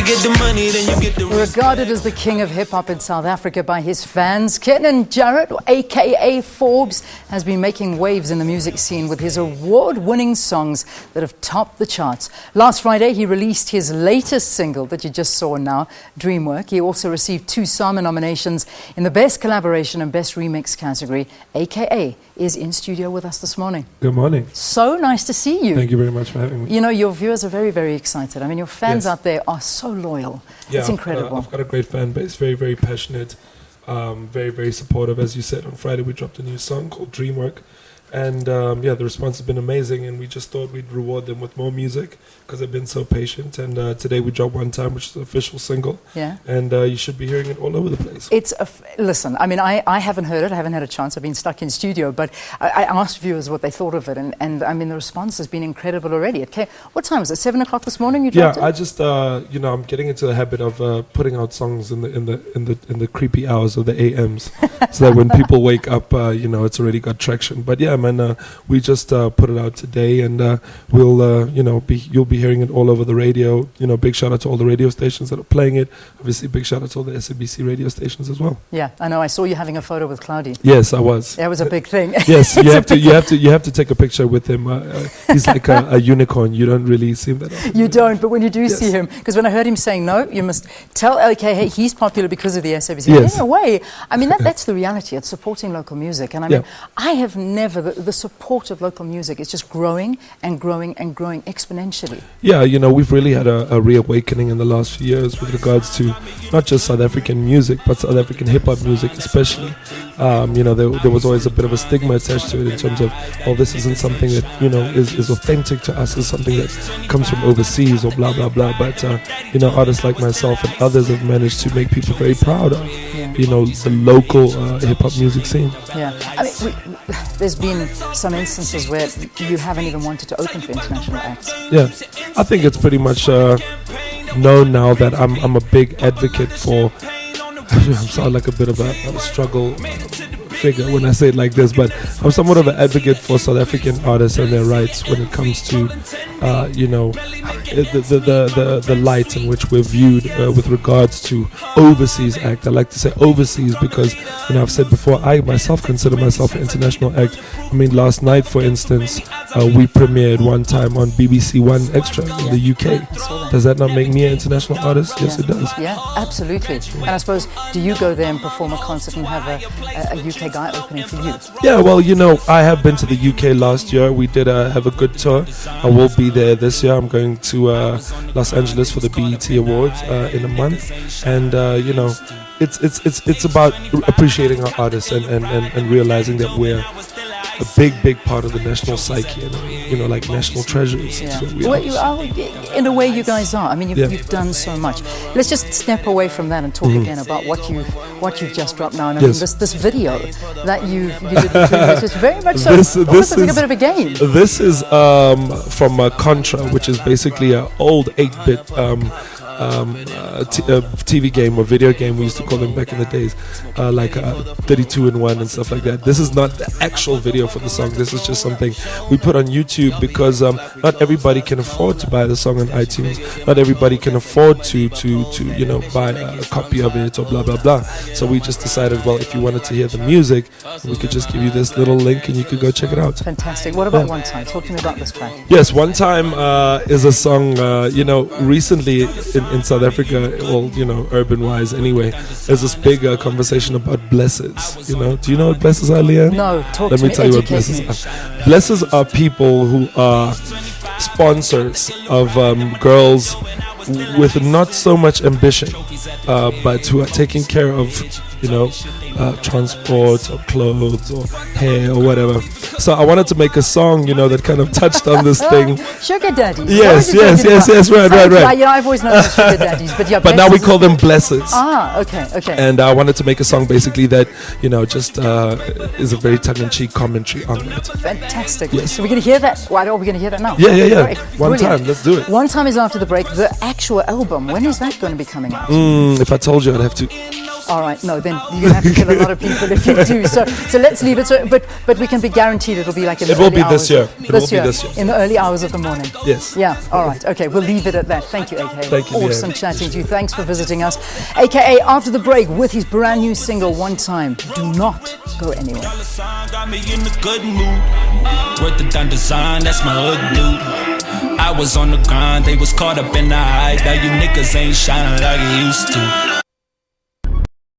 get the money, then you get the respect. Regarded as the king of hip-hop in South Africa by his fans, Kiernan Jarryd, aka Forbes, has been making waves in the music scene with his award-winning songs that have topped the charts. Last Friday, he released his latest single that you just saw now, Dreamwork. He also received 2 SAMA nominations in the Best Collaboration and Best Remix category. AKA is in studio with us this morning. Good morning. So nice to see you. Thank you very much for having me. You know, your viewers are very, very excited. I mean, your fans out there are so loyal. Yeah, it's incredible. I've got a great fan base, very, very passionate, very, very supportive. As you said, on Friday we dropped a new song called Dreamwork. And yeah, the response has been amazing, and we just thought we'd reward them with more music because they've been so patient. And today we dropped One Time, which is the official single. Yeah. And you should be hearing it all over the place. Listen, I mean, I haven't heard it. I haven't had a chance. I've been stuck in studio. But I asked viewers what they thought of it. And I mean, the response has been incredible already. Okay, what time was it? 7 o'clock this morning you dropped it? I just, you know, I'm getting into the habit of putting out songs in the creepy hours of the AMs. So that when people wake up, you know, it's already got traction. But yeah, man, we just put it out today, and we'll, you know, you'll be hearing it all over the radio. You know, big shout out to all the radio stations that are playing it. Obviously, big shout out to all the SABC radio stations as well. Yeah, I know. I saw you having a photo with Cloudy. Yes, I was. That was a big thing. Yes, you have to take a picture with him. He's like a unicorn. You don't really see him that often. You don't, but when you do see him, because when I heard him saying no, you must tell okay, hey, he's popular because of the SABC. Yes. In a way, I mean that's the reality. It's supporting local music, and I mean, I have never the support of local music is just growing and growing and growing exponentially. Yeah, you know, we've really had a reawakening in the last few years with regards to not just South African music, but South African hip-hop music especially. You know, there was always a bit of a stigma attached to it in terms of, oh, this isn't something that, you know, is authentic to us, is something that comes from overseas or blah, blah, blah. But, you know, artists like myself and others have managed to make people very proud of, you know, the local hip-hop music scene. Yeah, I mean, there's been some instances where you haven't even wanted to open for international acts. Yeah, I think it's pretty much known now that I'm a big advocate for. I sound like a bit of a struggle figure when I say it like this, but I'm somewhat of an advocate for South African artists and their rights when it comes to, you know, the light in which we're viewed with regards to overseas act. I like to say overseas because, you know, I've said before, I myself consider myself an international act. I mean, last night, for instance, we premiered One Time on BBC One Extra in the UK. Does that not make me an international artist? Yes, it does. Yeah, absolutely. And I suppose, do you go there and perform a concert and have a UK guy opening for you? Yeah, well, you know, I have been to the UK last year. We did have a good tour. I will be there this year. I'm going to Los Angeles for the BET Awards in a month, and you know, it's about appreciating our artists and realizing that we're a big part of the national psyche, and, you know, like national treasures. Yeah. In a way, you guys are. I mean, you've done so much. Let's just step away from that and talk again about what you've just dropped now. And I mean, this video that you did between this is very much so. This looks like a bit of a game. This is from Contra, which is basically an old 8-bit TV game or video game we used to call them back in the days, like 32 in 1 and stuff like that. This is not the actual video for the song. This is just something we put on YouTube because not everybody can afford to buy the song on iTunes. Not everybody can afford to you know, buy a copy of it or blah blah blah. So we just decided, well, if you wanted to hear the music, we could just give you this little link and you could go check it out. Fantastic. What about One Time? Talk to me about this track. Yes, One Time is a song, you know, recently in South Africa, well, you know, urban-wise anyway, there's this big conversation about blessers. You know, do you know what blessers are, Leanne? No, talk to me. Let me tell you what blessers are. Blessers are people who are sponsors of girls with not so much ambition, but who are taking care of, you know, transport or clothes or hair or whatever. So I wanted to make a song, you know, that kind of touched on this thing. Sugar daddies. Yes, right. Yeah, I've always known them as sugar daddies, but yeah. But now we call them blessers. Ah, okay. And I wanted to make a song basically that, you know, just is a very tongue-in-cheek commentary on that. Fantastic. Yes. So we're going to hear that. Why are we going to hear that now? Yeah. One Time. Let's do it. One Time is after the break. The actual album, when is that going to be coming out? If I told you, I'd have to All right, no, then you're going to have to kill a lot of people if you do. So let's leave it. So, but we can be guaranteed it'll be like in the early hours. This year. It will be this year. In the early hours of the morning. Yes. Yeah, all right. Okay, we'll leave it at that. Thank you, AKA. Thank you. Awesome chatting to you. Thanks for visiting us. AKA after the break with his brand new single, One Time. Do not go anywhere. Got me in a good mood. Worth the done design, that's my hood dude. I was on the grind, they was caught up in the hype. Now you niggas ain't shining like you used to.